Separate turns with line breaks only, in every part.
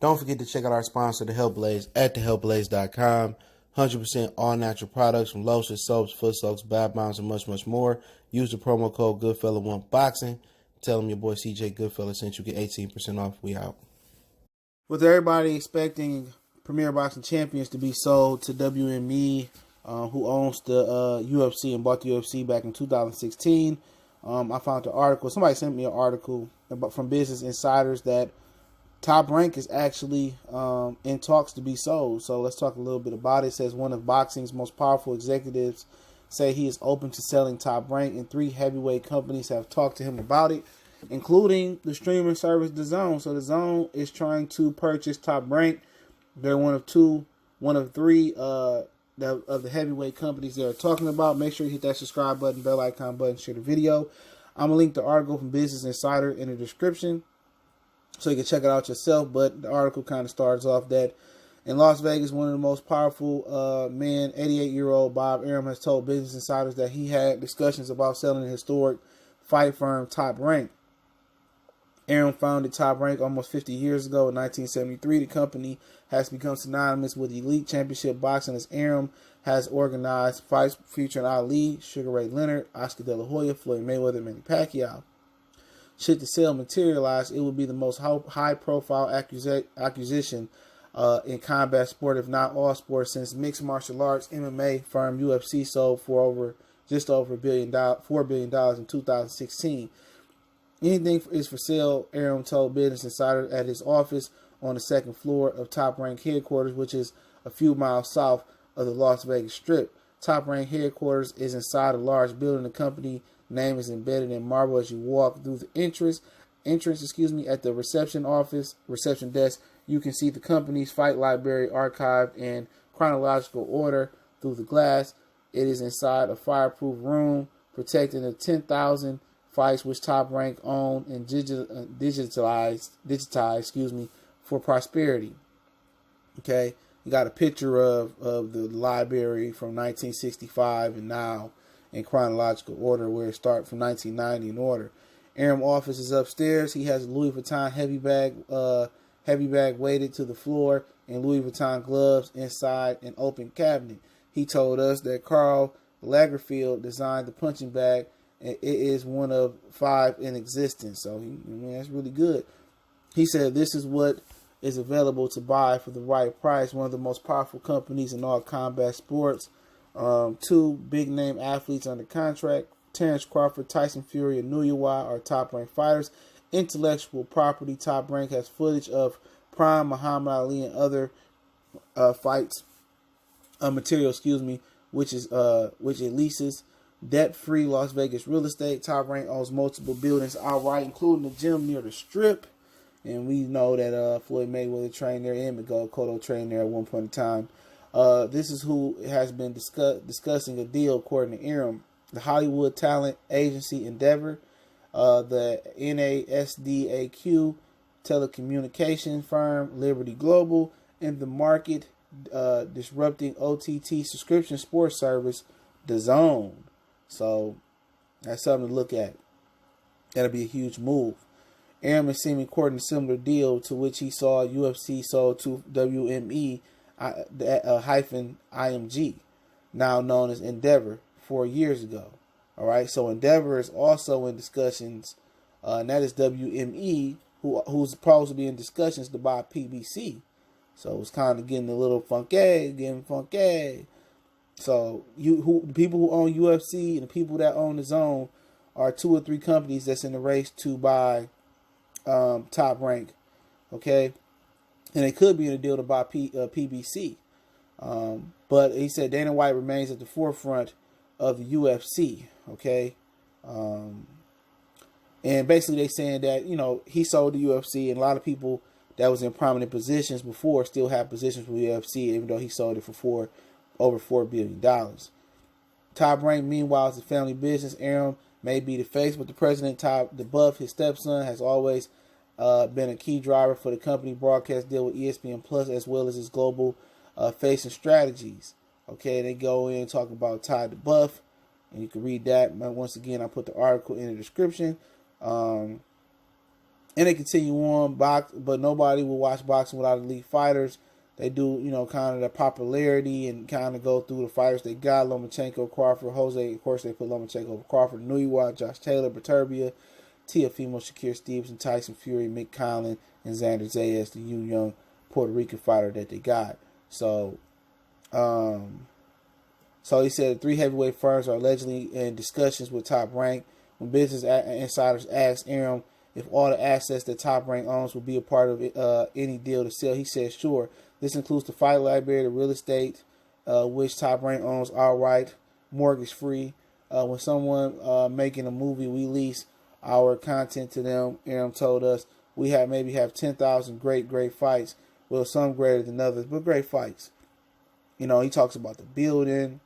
Don't forget to check out our sponsor, The Health Blaze, at thehealthblaze.com. 100% all natural products from lotions, soaps, foot soaks, bath bombs, and much, much more. Use the promo code Goodfella1Boxing. Tell them your boy CJ Goodfella sent you, get 18% off. We out.
With everybody expecting Premier Boxing Champions to be sold to WME, who owns the UFC and bought the UFC back in 2016, I found the article. Somebody sent me an article from Business Insiders that Top Rank is actually in talks to be sold. So let's talk a little bit about it. It says one of boxing's most powerful executives say he is open to selling Top Rank, and 3 heavyweight companies have talked to him about it, including the streaming service DAZN. So DAZN is trying to purchase Top Rank. They're one of 3 of the heavyweight companies they're talking about. Make sure you hit that subscribe button, bell icon button, share the video. I'm going to link the article from Business Insider in the description so you can check it out yourself. But the article kind of starts off that in Las Vegas, one of the most powerful men, 88-year-old Bob Arum, has told Business Insiders that he had discussions about selling the historic fight firm Top Rank. Arum founded Top Rank almost 50 years ago in 1973. The company has become synonymous with elite championship boxing as Arum has organized fights featuring Ali, Sugar Ray Leonard, Oscar De La Hoya, Floyd Mayweather, and Manny Pacquiao. Should the sale materialize, it would be the most high-profile acquisition in combat sport, if not all sports, since mixed martial arts MMA firm UFC sold for just over $4 billion in 2016. Anything is for sale, Arum told Business Insider at his office on the second floor of Top Rank headquarters, which is a few miles south of the Las Vegas Strip. Top Rank headquarters is inside a large building. The company name is embedded in marble as you walk through the entrance at the reception desk. You can see the company's fight library archived in chronological order through the glass. It is inside a fireproof room protecting the 10,000 fights which Top Rank owned and digitized, for prosperity. Okay, you got a picture of the library from 1965 and now in chronological order, where it starts from 1990 in order. Arum office is upstairs. He has a Louis Vuitton heavy bag weighted to the floor and Louis Vuitton gloves inside an open cabinet. He told us that Karl Lagerfeld designed the punching bag. It is one of 5 in existence. So that's really good. He said this is what is available to buy for the right price. One of the most powerful companies in all combat sports. 2 big name athletes under contract. Terrence Crawford, Tyson Fury, and Nuyiwa are Top Rank fighters. Intellectual property. Top Rank has footage of Prime, Muhammad Ali, and other fights material. Which it leases. Debt-free Las Vegas real estate. Top Rank owns multiple buildings outright, including the gym near the Strip. And we know that Floyd Mayweather trained there and Miguel Cotto trained there at one point in time. This is who has been discussing a deal, according to Arum. The Hollywood talent agency Endeavor, the NASDAQ telecommunication firm Liberty Global, and the market disrupting OTT subscription sports service DAZN. So that's something to look at. That'll be a huge move. Arum is seeming courting a similar deal to which he saw UFC sold to WME -IMG, now known as Endeavor, 4 years ago. All right, so Endeavor is also in discussions, and that is WME, who's supposed to be in discussions to buy PBC. So it's kind of getting a little funky. So the people who own UFC and the people that own DAZN are 2 or 3 companies that's in the race to buy Top Rank, okay, and they could be in a deal to buy PBC. But he said Dana White remains at the forefront of the UFC, okay, and basically they saying that he sold the UFC, and a lot of people that was in prominent positions before still have positions with the UFC, even though he sold it for over $4 billion. Top Rank, meanwhile, is a family business. Arum may be the face, but the president, Top DeBuff, his stepson, has always been a key driver for the company broadcast deal with ESPN Plus, as well as its global face and strategies. Okay, they go in and talk about Ty DeBuff, and you can read that. Once again, I put the article in the description. And they continue on, but nobody will watch boxing without elite fighters. They do, kind of the popularity and kind of go through the fighters they got. Lomachenko, Crawford, Jose. Of course, they put Lomachenko over Crawford. Nuywa, Josh Taylor, Beterbiev, Teofimo, Shakir Stevenson, Tyson Fury, Mick Conlan, and Xander Zayas, the young Puerto Rican fighter that they got. So he said 3 heavyweight firms are allegedly in discussions with Top Rank. When business insiders asked Arum if all the assets that Top Rank owns would be a part of any deal to sell, he said, sure. This includes the fight library, the real estate, which Top Rank owns outright, mortgage-free. When someone making a movie, we lease our content to them. Arum told us we maybe have 10,000 great fights. Well, some greater than others, but great fights. He talks about the building,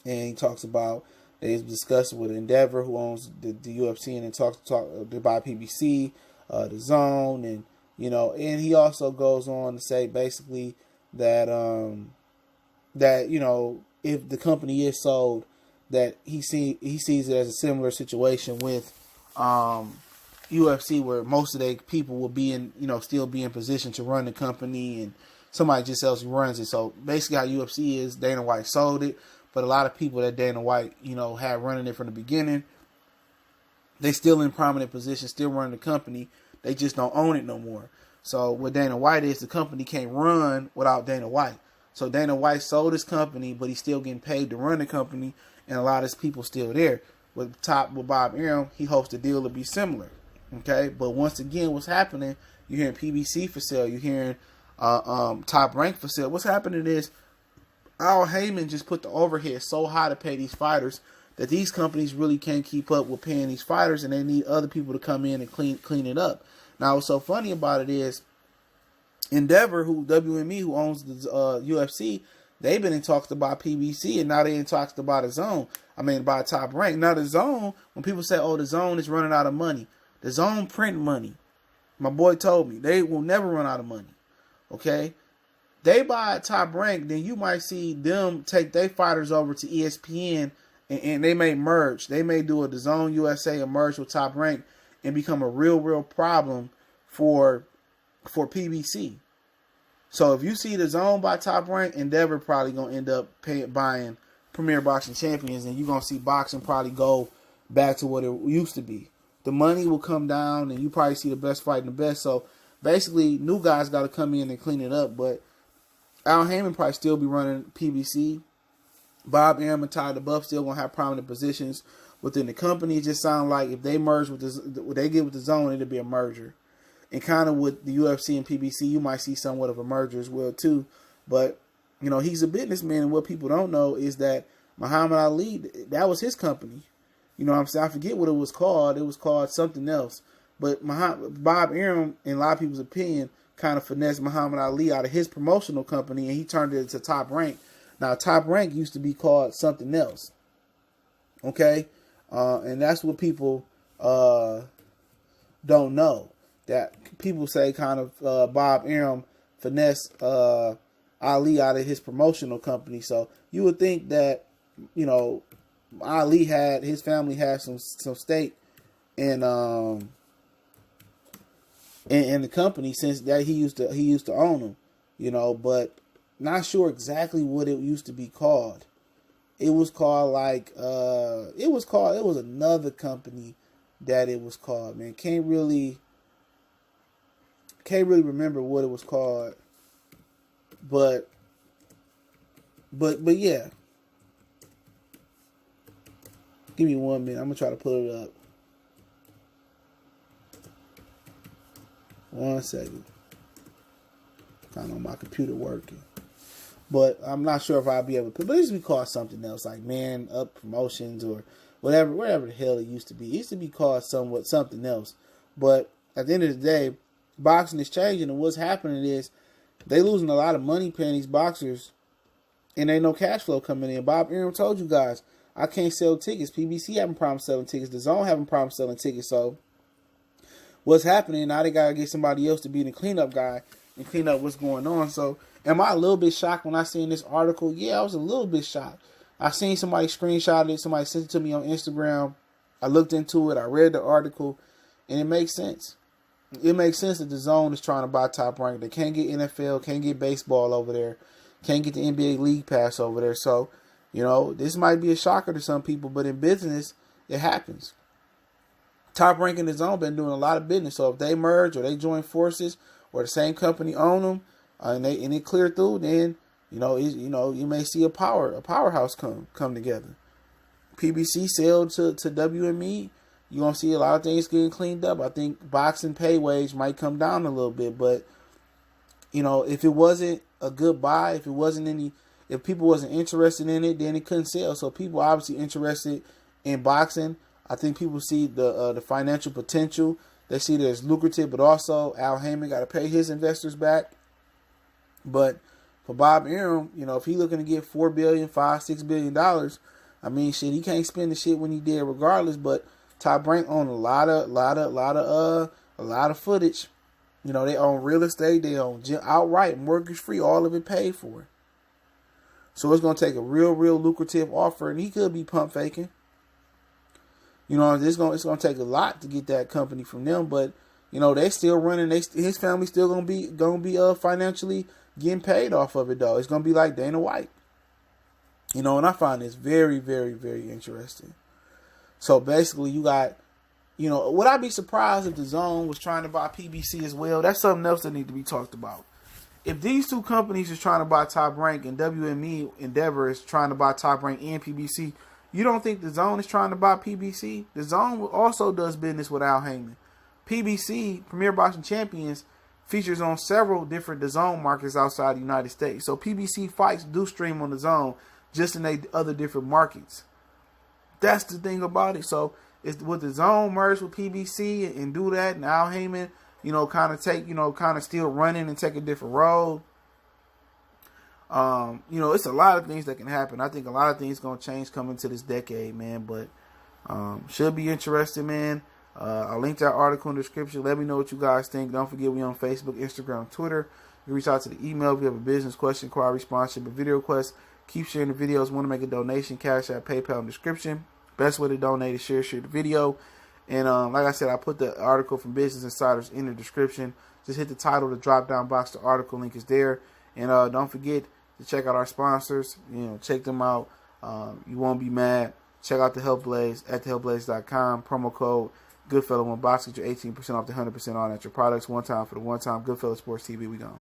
and he talks about he's discussing with Endeavor, who owns the UFC, and then talks about PBC, the DAZN, and and he also goes on to say basically that if the company is sold, that he sees it as a similar situation with UFC, where most of their people will be in still be in position to run the company, and somebody just else runs it. So basically, how UFC is, Dana White sold it, but a lot of people that Dana White had running it from the beginning, they still in prominent positions, still running the company. They just don't own it no more. So what Dana White is, the company can't run without Dana White. So Dana White sold his company, but he's still getting paid to run the company, and a lot of his people still there. With Bob Arum, he hopes the deal will be similar. Okay, but once again, what's happening? You're hearing PBC for sale. You're hearing Top Rank for sale. What's happening is Al Heyman just put the overhead so high to pay these fighters that these companies really can't keep up with paying these fighters, and they need other people to come in and clean it up. Now, what's so funny about it is Endeavor, WME, who owns the UFC, they've been in talks about PBC, and now they're in talks about about Top Rank. Now, the DAZN, when people say, oh, the DAZN is running out of money, the DAZN print money. My boy told me they will never run out of money. Okay? They buy Top Rank, then you might see them take their fighters over to ESPN, and they may merge. They may do a DAZN USA and merge with Top Rank and become a real problem for PBC. So if you see the DAZN by Top Rank, Endeavor probably going to end up buying Premier Boxing Champions, and you're going to see boxing probably go back to what it used to be. The money will come down, and you probably see the best fighting the best. So basically, new guys got to come in and clean it up, but Al Heyman probably still be running PBC. Bob Arum and Ty DeBuff still gonna have prominent positions within the company. It just sounds like if they merge with they get with the DAZN, it'll be a merger. And kind of with the UFC and PBC, you might see somewhat of a merger as well too. But he's a businessman, and what people don't know is that Muhammad Ali, that was his company. I forget what it was called. It was called something else. But Bob Arum, in a lot of people's opinion, kind of finessed Muhammad Ali out of his promotional company, and he turned it into Top Rank. Now, Top Rank used to be called something else. Okay? And that's what people don't know. That people say kind of Bob Arum finessed Ali out of his promotional company. So you would think that, Ali his family had some stake in the company, since that he used to own them, but not sure exactly what it used to be called. It was called it was another company that it was called, man. Can't really remember what it was called. But yeah. Give me 1 minute. I'm gonna try to pull it up. 1 second. Kind of on my computer working. But I'm not sure if I'll be able to. But it used to be called something else, like Man Up Promotions or whatever the hell it used to be. It used to be called something else. But at the end of the day, boxing is changing, and what's happening is they losing a lot of money paying these boxers, and ain't no cash flow coming in. Bob Arum told you guys, I can't sell tickets. PBC having problems selling tickets. The DAZN having problems selling tickets. So what's happening now? They gotta get somebody else to be the cleanup guy and clean up what's going on. So am I a little bit shocked when I seen this article? Yeah, I was a little bit shocked. I seen somebody screenshot it. Somebody sent it to me on Instagram. I looked into it. I read the article, and it makes sense. it makes sense that the DAZN is trying to buy Top Rank. They can't get NFL, can't get baseball over there, can't get the NBA League Pass over there. So, this might be a shocker to some people, but in business, it happens. Top Rank and the DAZN been doing a lot of business. So if they merge or they join forces or the same company own them and it clear through, then you may see a powerhouse come together. PBC sell to WME. You're going to see a lot of things getting cleaned up. I think boxing pay wage might come down a little bit. But, if it wasn't a good buy, if people wasn't interested in it, then it couldn't sell. So people obviously interested in boxing. I think people see the financial potential. They see that it's lucrative, but also Al Heyman got to pay his investors back. But for Bob Arum, if he looking to get $4 billion, $5-6 billion, I mean, shit, he can't spend the shit when he did regardless. But Top Rank own a lot of footage. They own real estate. They own outright, mortgage free, all of it paid for. So it's gonna take a real lucrative offer, and he could be pump faking. It's gonna take a lot to get that company from them, but they still running. His family still gonna be financially getting paid off of it though. It's gonna be like Dana White. And I find this very, very, very interesting. So basically, you got, would I be surprised if the DAZN was trying to buy PBC as well? That's something else that needs to be talked about. If these two companies is trying to buy Top Rank and WME Endeavor is trying to buy Top Rank and PBC, you don't think the DAZN is trying to buy PBC? The DAZN also does business with Al Heyman. PBC, Premier Boxing Champions, features on several different DAZN markets outside the United States. So PBC fights do stream on the DAZN, just in they other different markets. That's the thing about it. So with the DAZN merge with PBC and do that, and Al Heyman, kind of still running and take a different road. It's a lot of things that can happen. I think a lot of things going to change coming to this decade, man. But should be interesting, man. I'll link that article in the description. Let me know what you guys think. Don't forget we on Facebook, Instagram, Twitter. You can reach out to the email if you have a business question, inquiry, sponsorship, a video request. Keep sharing the videos. Want to make a donation? Cash App, PayPal in the description. Best way to donate is share the video. And like I said, I put the article from Business Insiders in the description. Just hit the title, the drop down box. The article link is there. And don't forget to check out our sponsors. Check them out. You won't be mad. Check out the Help Blaze at thehelpblaze.com. Promo code Goodfellow1Box. Get your 18% off the 100% all natural products. One time for the one time. Goodfellow Sports TV. We gone.